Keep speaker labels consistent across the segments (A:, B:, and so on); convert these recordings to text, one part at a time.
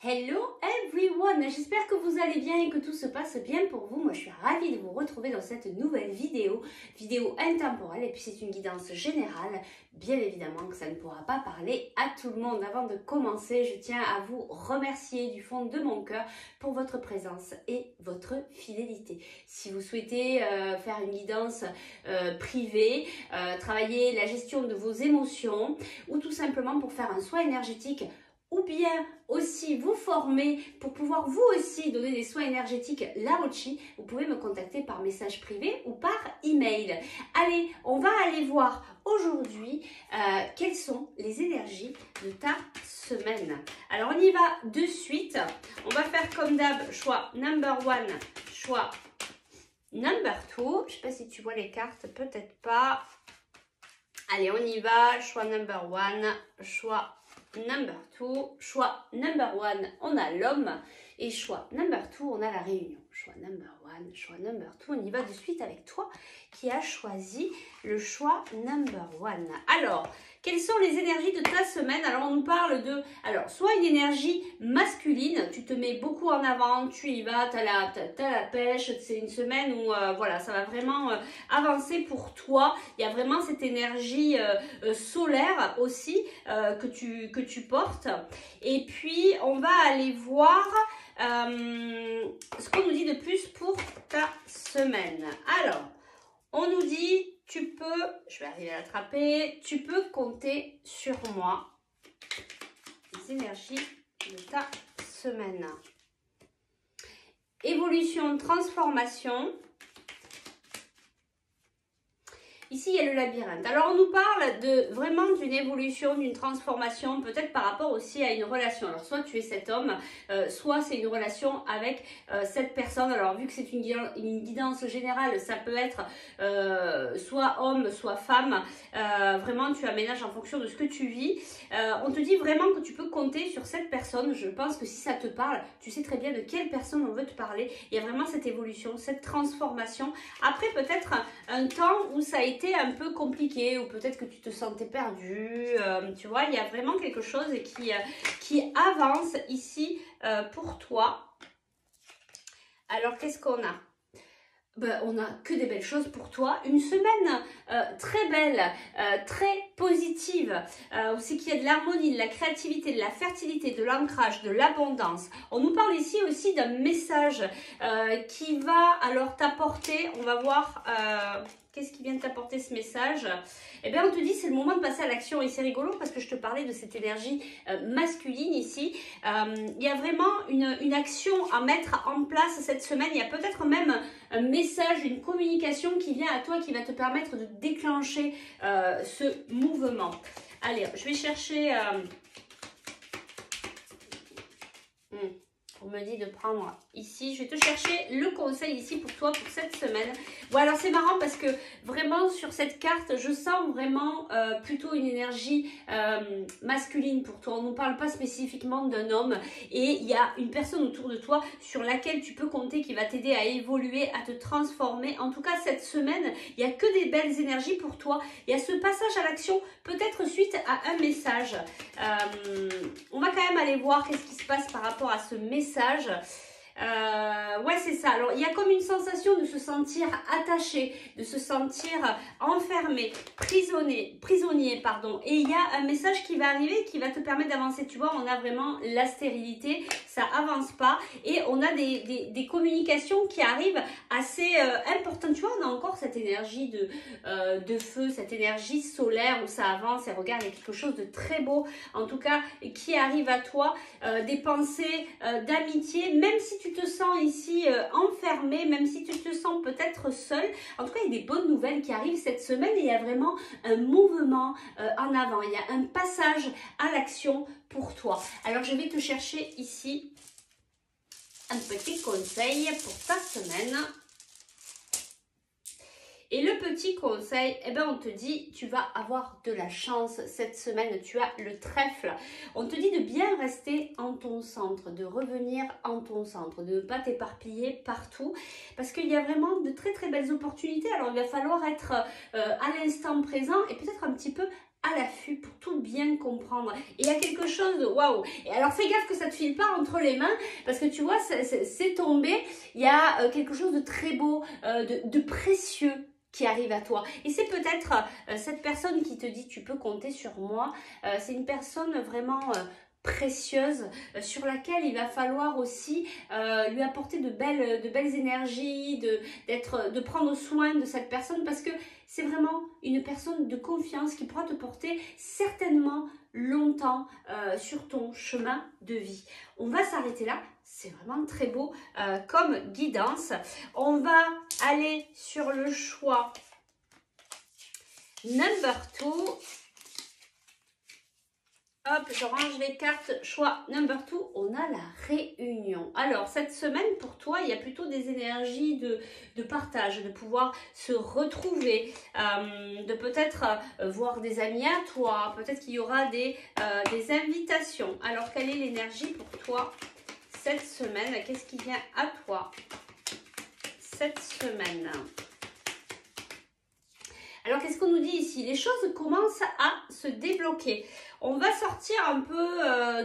A: Hello everyone, j'espère que vous allez bien et que tout se passe bien pour vous. Moi je suis ravie de vous retrouver dans cette nouvelle vidéo intemporelle, et puis c'est une guidance générale. Bien évidemment que ça ne pourra pas parler à tout le monde. Avant de commencer, je tiens à vous remercier du fond de mon cœur pour votre présence et votre fidélité. Si vous souhaitez faire une guidance privée, travailler la gestion de vos émotions ou tout simplement pour faire un soin énergétique, ou bien aussi vous former pour pouvoir vous aussi donner des soins énergétiques Larochi, vous pouvez me contacter par message privé ou par email. Allez, on va aller voir aujourd'hui quelles sont les énergies de ta semaine. Alors on y va de suite. On va faire comme d'hab, choix number 1, choix number 2. Je ne sais pas si tu vois les cartes, peut-être pas. Allez, on y va. Choix number 1, choix number 2, choix number 1, on a l'homme, et choix number 2, on a la réunion. Choix number 1, choix number 2, on y va de suite avec toi qui as choisi le choix number 1. Alors, quelles sont les énergies de ta semaine? Alors, on nous parle de, soit une énergie masculine, tu te mets beaucoup en avant, tu y vas, tu as la pêche, c'est une semaine où, voilà, ça va vraiment avancer pour toi. Il y a vraiment cette énergie solaire aussi que tu portes. Et puis, on va aller voir ce qu'on nous dit de plus pour ta semaine. Alors, on nous dit, tu peux, je vais arriver à l'attraper, tu peux compter sur moi. Les énergies de ta semaine. Évolution, transformation. Ici, il y a le labyrinthe. Alors, on nous parle vraiment d'une évolution, d'une transformation, peut-être par rapport aussi à une relation. Alors, soit tu es cet homme, soit c'est une relation avec cette personne. Alors, vu que c'est une guidance générale, ça peut être soit homme, soit femme. Vraiment, tu aménages en fonction de ce que tu vis. On te dit vraiment que tu peux compter sur cette personne. Je pense que si ça te parle, tu sais très bien de quelle personne on veut te parler. Il y a vraiment cette évolution, cette transformation. Après, peut-être un temps où ça a été un peu compliqué, ou peut-être que tu te sentais perdu, tu vois, il y a vraiment quelque chose qui avance ici pour toi. Alors, qu'est-ce qu'on a? Ben, on n'a que des belles choses pour toi. Une semaine très belle, très positive, aussi qu'il y a de l'harmonie, de la créativité, de la fertilité, de l'ancrage, de l'abondance. On nous parle ici aussi d'un message qui va alors t'apporter, on va voir... qu'est-ce qui vient de t'apporter ce message? Eh bien, on te dit c'est le moment de passer à l'action. Et c'est rigolo parce que je te parlais de cette énergie masculine ici. Il y a vraiment une action à mettre en place cette semaine. Il y a peut-être même un message, une communication qui vient à toi qui va te permettre de déclencher ce mouvement. Allez, je vais chercher... On me dit de prendre ici. Je vais te chercher le conseil ici pour toi pour cette semaine. Bon, alors c'est marrant parce que vraiment sur cette carte, je sens vraiment plutôt une énergie masculine pour toi. On ne nous parle pas spécifiquement d'un homme. Et il y a une personne autour de toi sur laquelle tu peux compter qui va t'aider à évoluer, à te transformer. En tout cas, cette semaine, il n'y a que des belles énergies pour toi. Il y a ce passage à l'action, peut-être suite à un message. On va quand même aller voir qu'est-ce qui se passe par rapport à ce message. Ouais, c'est ça. Alors, il y a comme une sensation de se sentir attaché, de se sentir enfermé, prisonnier, pardon. Et il y a un message qui va arriver qui va te permettre d'avancer. Tu vois, on a vraiment la stérilité, ça avance pas. Et on a des communications qui arrivent assez importantes. Tu vois, on a encore cette énergie de feu, cette énergie solaire où ça avance. Et regarde, il y a quelque chose de très beau, en tout cas, qui arrive à toi. Des pensées d'amitié, même si tu te sens ici enfermé, même si tu te sens peut-être seul. En tout cas, il y a des bonnes nouvelles qui arrivent cette semaine et il y a vraiment un mouvement en avant. Il y a un passage à l'action pour toi. Alors, je vais te chercher ici un petit conseil pour ta semaine. Et le petit conseil, eh ben on te dit, tu vas avoir de la chance cette semaine, tu as le trèfle. On te dit de bien rester en ton centre, de revenir en ton centre, de ne pas t'éparpiller partout, parce qu'il y a vraiment de très très belles opportunités. Alors il va falloir être à l'instant présent et peut-être un petit peu à l'affût pour tout bien comprendre. Et il y a quelque chose de waouh. Et alors fais gaffe que ça ne te file pas entre les mains parce que tu vois, c'est tombé. Il y a quelque chose de très beau, de précieux qui arrive à toi. Et c'est peut-être cette personne qui te dit tu peux compter sur moi. C'est une personne vraiment précieuse sur laquelle il va falloir aussi lui apporter de belles énergies, de prendre soin de cette personne parce que c'est vraiment une personne de confiance qui pourra te porter certainement longtemps sur ton chemin de vie. On va s'arrêter là, c'est vraiment très beau comme guidance. On va aller sur le choix number 2. Hop, je range les cartes. Choix number 2, on a la réunion. Alors, cette semaine, pour toi, il y a plutôt des énergies de partage, de pouvoir se retrouver, de peut-être voir des amis à toi. Peut-être qu'il y aura des invitations. Alors, quelle est l'énergie pour toi cette semaine? Qu'est-ce qui vient à toi cette semaine? Alors, qu'est-ce qu'on nous dit ici? Les choses commencent à se débloquer. On va sortir un peu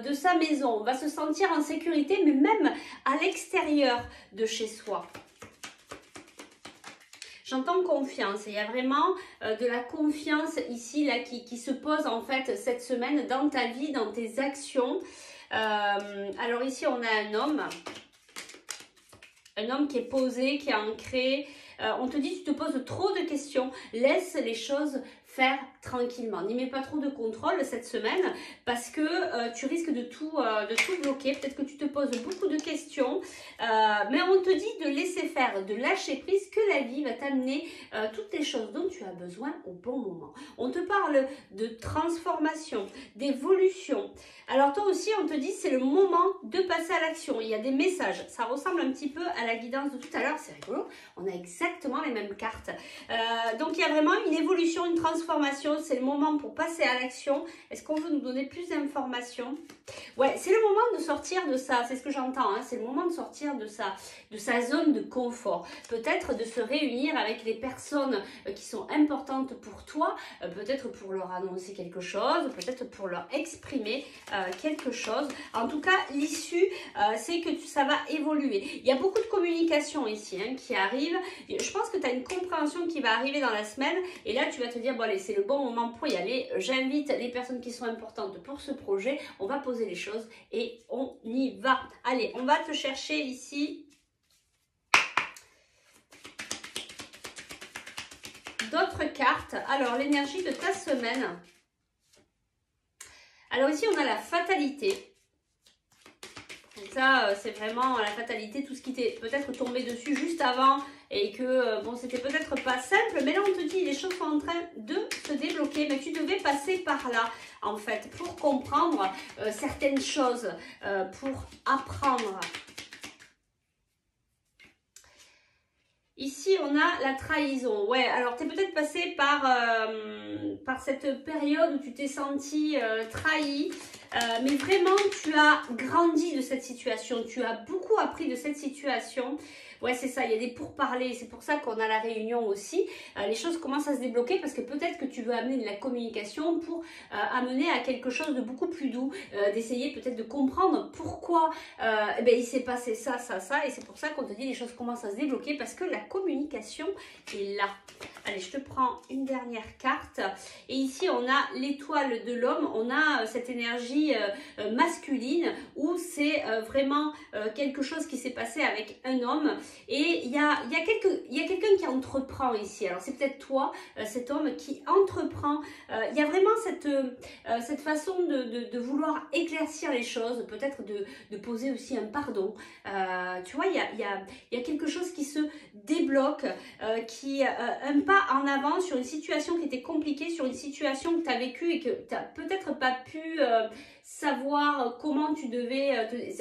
A: de sa maison, on va se sentir en sécurité, mais même à l'extérieur de chez soi. J'entends confiance. Il y a vraiment de la confiance ici là, qui se pose en fait cette semaine dans ta vie, dans tes actions. Alors ici, on a un homme qui est posé, qui est ancré. On te dit, tu te poses trop de questions, laisse les choses faire tranquillement. N'y mets pas trop de contrôle cette semaine parce que tu risques de tout bloquer. Peut-être que tu te poses beaucoup de questions, mais on te dit de laisser faire, de lâcher prise, que la vie va t'amener toutes les choses dont tu as besoin au bon moment. On te parle de transformation, d'évolution. Alors toi aussi, on te dit c'est le moment de passer à l'action. Il y a des messages. Ça ressemble un petit peu à la guidance de tout à l'heure. C'est rigolo. On a exactement les mêmes cartes. Donc il y a vraiment une évolution, une transformation. C'est le moment pour passer à l'action. Est-ce qu'on veut nous donner plus d'informations? Ouais, c'est le moment de sortir de ça. C'est ce que j'entends. Hein, c'est le moment de sortir de sa zone de confort. Peut-être de se réunir avec les personnes qui sont importantes pour toi. Peut-être pour leur annoncer quelque chose. Peut-être pour leur exprimer quelque chose. En tout cas, l'issue, c'est que ça va évoluer. Il y a beaucoup de communication ici qui arrive. Je pense que tu as une compréhension qui va arriver dans la semaine. Et là, tu vas te dire, bon allez, c'est le bon moment pour y aller. J'invite les personnes qui sont importantes pour ce projet. On va poser les choses et on y va. Allez, on va te chercher ici d'autres cartes. Alors, l'énergie de ta semaine. Alors ici, on a la fatalité. Donc ça, c'est vraiment la fatalité, tout ce qui t'est peut-être tombé dessus juste avant et que, bon, c'était peut-être pas simple, mais là, on te dit, les choses sont en train de se débloquer, mais tu devais passer par là, en fait, pour comprendre certaines choses, pour apprendre. Ici, on a la trahison. Ouais, alors tu es peut-être passé par cette période où tu t'es senti trahi, mais vraiment, tu as grandi de cette situation. Tu as beaucoup appris de cette situation. Ouais, c'est ça, il y a des pourparlers. C'est pour ça qu'on a la réunion aussi. Les choses commencent à se débloquer parce que peut-être que tu veux amener de la communication pour amener à quelque chose de beaucoup plus doux, d'essayer peut-être de comprendre pourquoi il s'est passé ça. Et c'est pour ça qu'on te dit les choses commencent à se débloquer parce que la communication est là. Allez, je te prends une dernière carte. Et ici, on a l'étoile de l'homme. On a cette énergie masculine où c'est vraiment quelque chose qui s'est passé avec un homme. Et il y a quelqu'un qui entreprend ici. Alors, c'est peut-être toi, cet homme qui entreprend. Il y a vraiment cette façon de vouloir éclaircir les choses, peut-être de poser aussi un pardon. Tu vois, il y a quelque chose qui se débloque, un pas en avant sur une situation qui était compliquée, sur une situation que tu as vécue et que tu n'as peut-être pas pu savoir comment tu devais...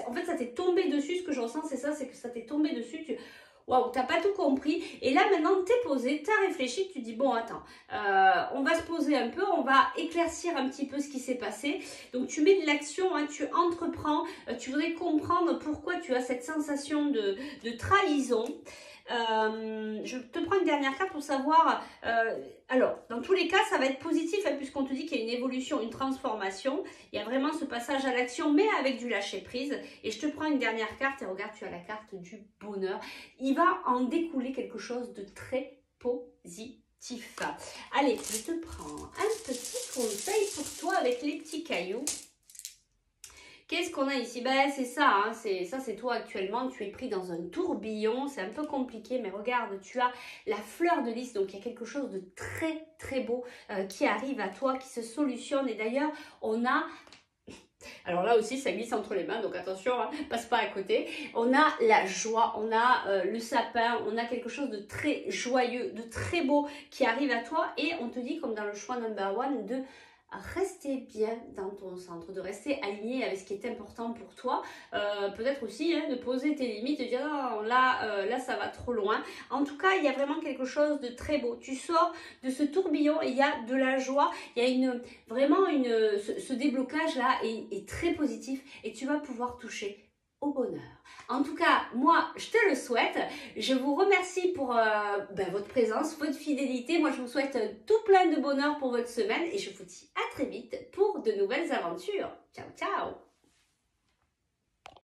A: En fait, ça t'est tombé dessus. Ce que je ressens, c'est ça, c'est que ça t'est tombé dessus. Waouh, t'as pas tout compris. Et là, maintenant, t'es posé, t'as réfléchi, tu dis, bon, attends, on va se poser un peu, on va éclaircir un petit peu ce qui s'est passé. Donc, tu mets de l'action, hein, tu entreprends, tu voudrais comprendre pourquoi tu as cette sensation de trahison. Je te prends une dernière carte pour savoir, alors dans tous les cas ça va être positif hein, puisqu'on te dit qu'il y a une évolution, une transformation, il y a vraiment ce passage à l'action mais avec du lâcher prise. Et je te prends une dernière carte et regarde, tu as la carte du bonheur. Il va en découler quelque chose de très positif. Allez, je te prends un petit conseil pour toi avec les petits cailloux. Qu'est-ce qu'on a ici? Ben, c'est ça, hein, c'est toi actuellement, tu es pris dans un tourbillon, c'est un peu compliqué, mais regarde, tu as la fleur de lys, donc il y a quelque chose de très très beau qui arrive à toi, qui se solutionne. Et d'ailleurs, on a... Alors là aussi, ça glisse entre les mains, donc attention, hein, passe pas à côté. On a la joie, on a le sapin, on a quelque chose de très joyeux, de très beau qui arrive à toi. Et on te dit, comme dans le choix number one, de rester bien dans ton centre, de rester aligné avec ce qui est important pour toi. Peut-être aussi hein, de poser tes limites, de dire oh, là ça va trop loin. En tout cas, il y a vraiment quelque chose de très beau. Tu sors de ce tourbillon et il y a de la joie. Il y a vraiment ce déblocage là est très positif et tu vas pouvoir toucher au bonheur. En tout cas, moi, je te le souhaite. Je vous remercie pour votre présence, votre fidélité. Moi, je vous souhaite tout plein de bonheur pour votre semaine et je vous dis à très vite pour de nouvelles aventures. Ciao, ciao!